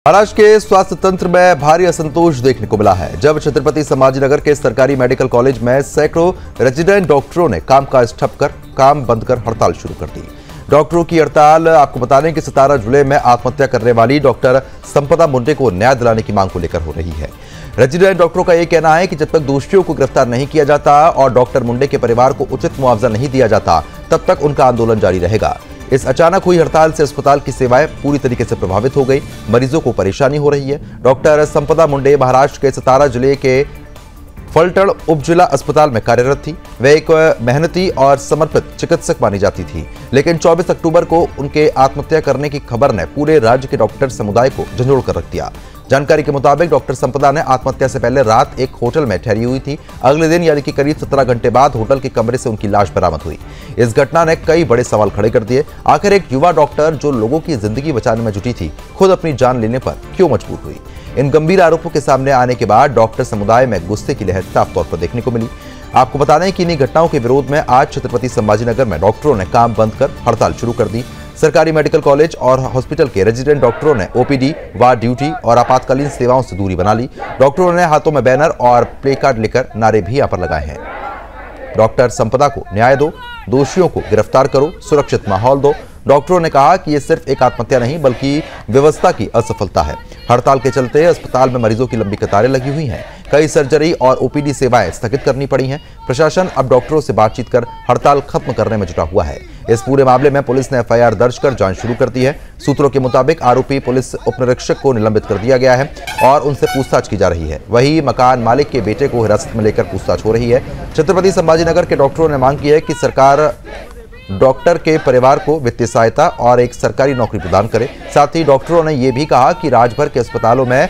महाराष्ट्र के स्वास्थ्य तंत्र में भारी असंतोष देखने को मिला है जब छत्रपति संभाजीनगर के सरकारी मेडिकल कॉलेज में सैकड़ों रेजिडेंट डॉक्टरों ने कामकाज ठप कर काम बंद कर हड़ताल शुरू कर दी। डॉक्टरों की हड़ताल आपको बता दें कि 17 जुलाई में आत्महत्या करने वाली डॉक्टर संपदा मुंडे को न्याय दिलाने की मांग को लेकर हो रही है। रेजिडेंट डॉक्टरों का यह कहना है कि जब तक दोषियों को गिरफ्तार नहीं किया जाता और डॉक्टर मुंडे के परिवार को उचित मुआवजा नहीं दिया जाता तब तक उनका आंदोलन जारी रहेगा। इस अचानक हुई हड़ताल से अस्पताल की सेवाएं पूरी तरीके से प्रभावित हो गई, मरीजों को परेशानी हो रही है। डॉक्टर संपदा मुंडे महाराष्ट्र के सतारा जिले के फलटण उप जिला अस्पताल में कार्यरत थी। वे एक मेहनती और समर्पित चिकित्सक मानी जाती थी, लेकिन 24 अक्टूबर को उनके आत्महत्या करने की खबर ने पूरे राज्य के डॉक्टर समुदाय को झंझोड़ कर रख दिया। जानकारी के मुताबिक डॉक्टर संपदा ने आत्महत्या से पहले रात एक होटल में ठहरी हुई थी। अगले दिन यानी कि करीब 17 घंटे बाद होटल के कमरे से उनकी लाश बरामद हुई। इस घटना ने कई बड़े सवाल खड़े कर दिए। आखिर एक युवा डॉक्टर जो लोगों की जिंदगी बचाने में जुटी थी, खुद अपनी जान लेने पर क्यों मजबूर हुई? इन गंभीर आरोपों के सामने आने के बाद डॉक्टर समुदाय में गुस्से की लहर साफ तौर पर देखने को मिली। आपको बता दें कि इन्हीं घटनाओं के विरोध में आज छत्रपति संभाजीनगर में डॉक्टरों ने काम बंद कर हड़ताल शुरू कर दी। सरकारी मेडिकल कॉलेज और हॉस्पिटल के रेजिडेंट डॉक्टरों ने ओपीडी, वार्ड ड्यूटी और आपातकालीन सेवाओं से दूरी बना ली। डॉक्टरों ने हाथों में बैनर और प्ले कार्ड लेकर नारे भी यहां पर लगाए हैं। डॉक्टर संपदा को न्याय दो, दोषियों को गिरफ्तार करो, सुरक्षित माहौल दो। डॉक्टरों ने कहा कि यह सिर्फ एक आत्महत्या नहीं बल्कि व्यवस्था की असफलता है। हड़ताल के चलते अस्पताल में मरीजों की लंबी कतारें लगी हुई हैं। कई सर्जरी और ओपीडी सेवाएं स्थगित करनी पड़ी हैं। प्रशासन अब डॉक्टरों से बातचीत कर हड़ताल खत्म करने में जुटा हुआ है। इस पूरे मामले में पुलिस ने एफआईआर दर्ज कर जांच शुरू कर दी है। सूत्रों के मुताबिक आरोपी पुलिस उपनिरीक्षक को निलंबित कर दिया गया है और उनसे पूछताछ की जा रही है। वहीं मकान मालिक के बेटे को हिरासत में लेकर पूछताछ हो रही है। छत्रपति संभाजीनगर के डॉक्टरों ने मांग की है कि सरकार डॉक्टर के परिवार को वित्तीय सहायता और एक सरकारी नौकरी प्रदान करे। साथ ही डॉक्टरों ने यह भी कहा कि राज्यभर के अस्पतालों में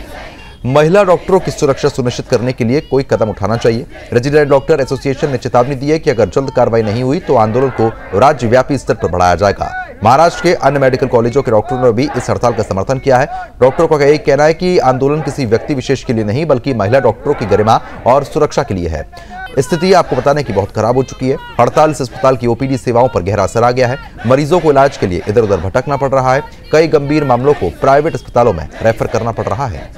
महिला डॉक्टरों की सुरक्षा सुनिश्चित करने के लिए कोई कदम उठाना चाहिए। रेजिडेंट डॉक्टर एसोसिएशन ने चेतावनी दी है कि अगर जल्द कार्रवाई नहीं हुई तो आंदोलन को राज्यव्यापी स्तर पर बढ़ाया जाएगा। महाराष्ट्र के अन्य मेडिकल कॉलेजों के डॉक्टरों ने भी इस हड़ताल का समर्थन किया है। डॉक्टरों का यही कहना है कि आंदोलन किसी व्यक्ति विशेष के लिए नहीं बल्कि महिला डॉक्टरों की गरिमा और सुरक्षा के लिए है। स्थिति आपको बताने की बहुत खराब हो चुकी है। हड़ताल से अस्पताल की ओपीडी सेवाओं पर गहरा असर आ गया है। मरीजों को इलाज के लिए इधर उधर भटकना पड़ रहा है। कई गंभीर मामलों को प्राइवेट अस्पतालों में रेफर करना पड़ रहा है।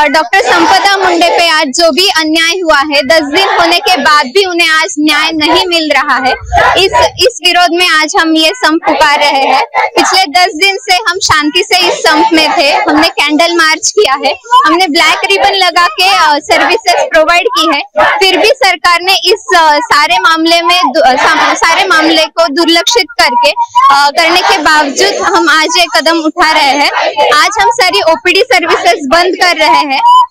डॉक्टर संपदा मुंडे पे आज जो भी अन्याय हुआ है, 10 दिन होने के बाद भी उन्हें आज न्याय नहीं मिल रहा है। इस विरोध में आज हम ये संप पुकार रहे हैं। पिछले 10 दिन से हम शांति से इस संप में थे। हमने कैंडल मार्च किया है, हमने ब्लैक रिबन लगा के सर्विसेज प्रोवाइड की है। फिर भी सरकार ने इस सारे मामले को दुर्लक्षित करने के बावजूद हम आज ये कदम उठा रहे हैं। आज हम सारी ओपीडी सर्विसेज बंद कर रहे हैं।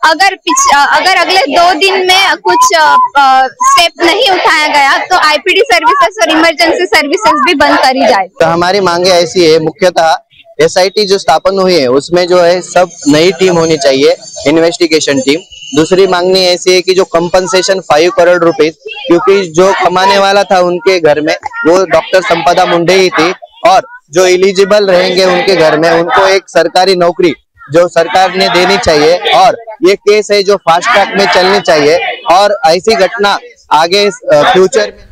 अगर अगले 2 दिन में कुछ स्टेप नहीं उठाया गया तो आईपीडी सर्विसेज और इमरजेंसी सर्विसेज भी बंद करी जाए। तो हमारी मांगे ऐसी है, मुख्यतः एसआईटी जो स्थापन हुई है उसमें जो है सब नई टीम होनी चाहिए, इन्वेस्टिगेशन टीम। दूसरी मांगनी ऐसी है कि जो कंपनसेशन 5 करोड़ रुपए, क्योंकि जो कमाने वाला था उनके घर में वो डॉक्टर संपदा मुंडे ही थी, और जो एलिजिबल रहेंगे उनके घर में उनको एक सरकारी नौकरी जो सरकार ने देनी चाहिए। और ये केस है जो फास्ट ट्रैक में चलनी चाहिए और ऐसी घटना आगे फ्यूचर में।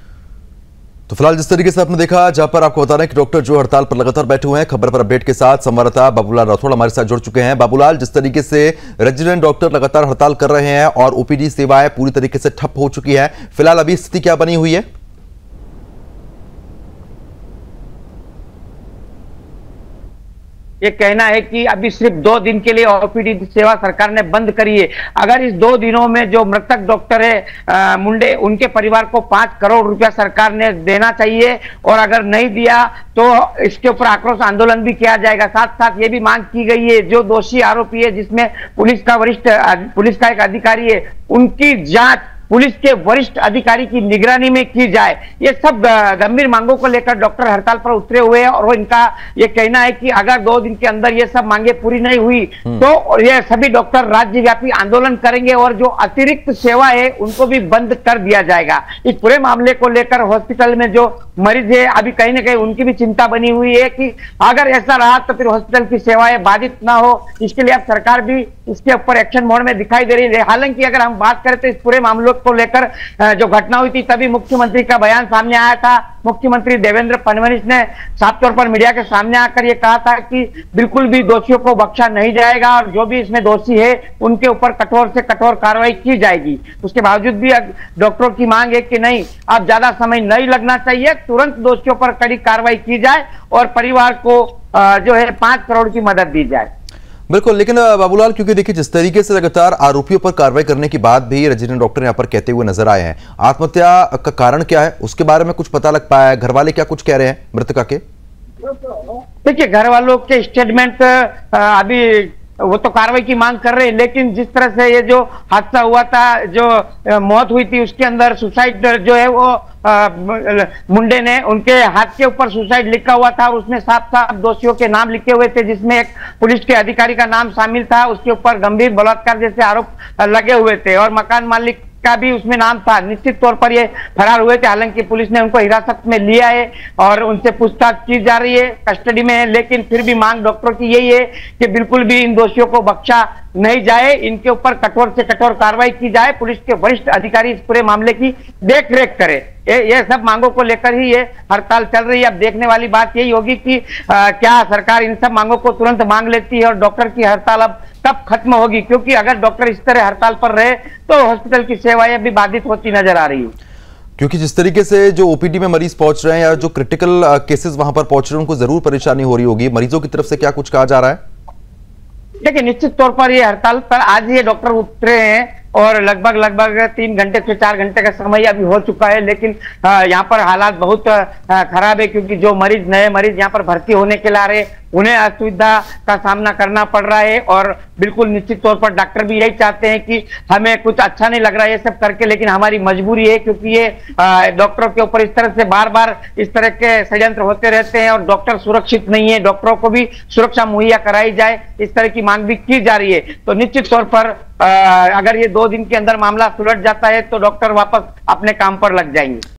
तो फिलहाल जिस तरीके से आपने देखा, जहां पर आपको बता रहे हैं कि डॉक्टर जो हड़ताल पर लगातार बैठे हुए हैं, खबर पर अपडेट के साथ संवाददाता बाबूलाल राठौड़ हमारे साथ जुड़ चुके हैं। बाबूलाल, जिस तरीके से रेजिडेंट डॉक्टर लगातार हड़ताल कर रहे हैं और ओपीडी सेवाएं पूरी तरीके से ठप हो चुकी है, फिलहाल अभी स्थिति क्या बनी हुई है? ये कहना है कि अभी सिर्फ 2 दिन के लिए ओपीडी सेवा सरकार ने बंद करी है। अगर इस 2 दिनों में जो मृतक डॉक्टर है मुंडे, उनके परिवार को 5 करोड़ रुपया सरकार ने देना चाहिए, और अगर नहीं दिया तो इसके ऊपर आक्रोश आंदोलन भी किया जाएगा। साथ साथ ये भी मांग की गई है जो दोषी आरोपी है, जिसमें पुलिस का एक अधिकारी है, उनकी जांच पुलिस के वरिष्ठ अधिकारी की निगरानी में की जाए। ये सब गंभीर मांगों को लेकर डॉक्टर हड़ताल पर उतरे हुए हैं और इनका ये कहना है कि अगर 2 दिन के अंदर ये सब मांगे पूरी नहीं हुई तो ये सभी डॉक्टर राज्यव्यापी आंदोलन करेंगे और जो अतिरिक्त सेवा है उनको भी बंद कर दिया जाएगा। इस पूरे मामले को लेकर हॉस्पिटल में जो मरीज है अभी कहीं ना कहीं उनकी भी चिंता बनी हुई है कि अगर ऐसा रहा तो फिर हॉस्पिटल की सेवाएं बाधित ना हो। इसके लिए अब सरकार भी इसके ऊपर एक्शन मोड में दिखाई दे रही है। हालांकि अगर हम बात करें तो इस पूरे मामलों को लेकर जो घटना हुई थी तभी मुख्यमंत्री का बयान सामने आया था। मुख्यमंत्री देवेंद्र फडणवीस ने साफ तौर पर मीडिया के सामने आकर ये कहा था कि बिल्कुल भी दोषियों को बख्शा नहीं जाएगा और जो भी इसमें दोषी है उनके ऊपर कठोर से कठोर कार्रवाई की जाएगी। उसके बावजूद भी डॉक्टरों की मांग है कि नहीं, अब ज्यादा समय नहीं लगना चाहिए, तुरंत दोषियों पर कड़ी कार्रवाई की जाए और परिवार को जो है 5 करोड़ की मदद दी जाए। बिल्कुल, लेकिन बाबूलाल, क्योंकि देखिए जिस तरीके से लगातार आरोपियों पर कार्रवाई करने के बाद भी रेजिडेंट डॉक्टर यहाँ पर कहते हुए नजर आए हैं, आत्महत्या का कारण क्या है उसके बारे में कुछ पता लग पाया है? घर वाले क्या कुछ कह रहे हैं मृतका के? देखिए, घर वालों के स्टेटमेंट अभी वो तो कार्रवाई की मांग कर रहे हैं, लेकिन जिस तरह से ये जो हादसा हुआ था, जो मौत हुई थी, उसके अंदर सुसाइड जो है वो मुंडे ने उनके हाथ के ऊपर सुसाइड लिखा हुआ था और उसमें साफ साफ दोषियों के नाम लिखे हुए थे, जिसमें एक पुलिस के अधिकारी का नाम शामिल था। उसके ऊपर गंभीर बलात्कार जैसे आरोप लगे हुए थे और मकान मालिक का भी उसमें नाम था। निश्चित तौर पर ये फरार हुए थे, हालांकि पुलिस ने उनको हिरासत में लिया है और उनसे पूछताछ की जा रही है, कस्टडी में है, लेकिन फिर भी मांग डॉक्टरों की यही है कि बिल्कुल भी इन दोषियों को बख्शा नहीं जाए, इनके ऊपर कठोर से कठोर कार्रवाई की जाए, पुलिस के वरिष्ठ अधिकारी इस पूरे मामले की देखरेख करें। ये सब मांगों को लेकर ही ये हड़ताल चल रही है। अब देखने वाली बात यही होगी कि क्या सरकार इन सब मांगों को तुरंत मांग लेती है और डॉक्टर की हड़ताल अब कब खत्म होगी, क्योंकि अगर डॉक्टर इस तरह हड़ताल पर रहे तो हॉस्पिटल की सेवाएं भी बाधित होती नजर आ रही है। क्योंकि जिस तरीके से जो ओपीडी में मरीज पहुंच रहे हैं या जो क्रिटिकल केसेस वहां पर पहुंच रहे हैं, उनको जरूर परेशानी हो रही होगी। मरीजों की तरफ से क्या कुछ कहा जा रहा है? देखिए, निश्चित तौर पर ये हड़ताल पर आज ये डॉक्टर उतरे हैं और लगभग 3 घंटे से 4 घंटे का समय अभी हो चुका है, लेकिन यहाँ पर हालात बहुत खराब है, क्योंकि जो नए मरीज यहाँ पर भर्ती होने के लिए आ रहे उन्हें असुविधा का सामना करना पड़ रहा है और बिल्कुल निश्चित तौर पर डॉक्टर भी यही चाहते हैं कि हमें कुछ अच्छा नहीं लग रहा है ये सब करके, लेकिन हमारी मजबूरी है, क्योंकि ये डॉक्टरों के ऊपर इस तरह से बार इस तरह के षड्यंत्र होते रहते हैं और डॉक्टर सुरक्षित नहीं है। डॉक्टरों को भी सुरक्षा मुहैया कराई जाए, इस तरह की मांग भी की जा रही है। तो निश्चित तौर पर अगर ये 2 दिन के अंदर मामला सुलझ जाता है तो डॉक्टर वापस अपने काम पर लग जाएंगे।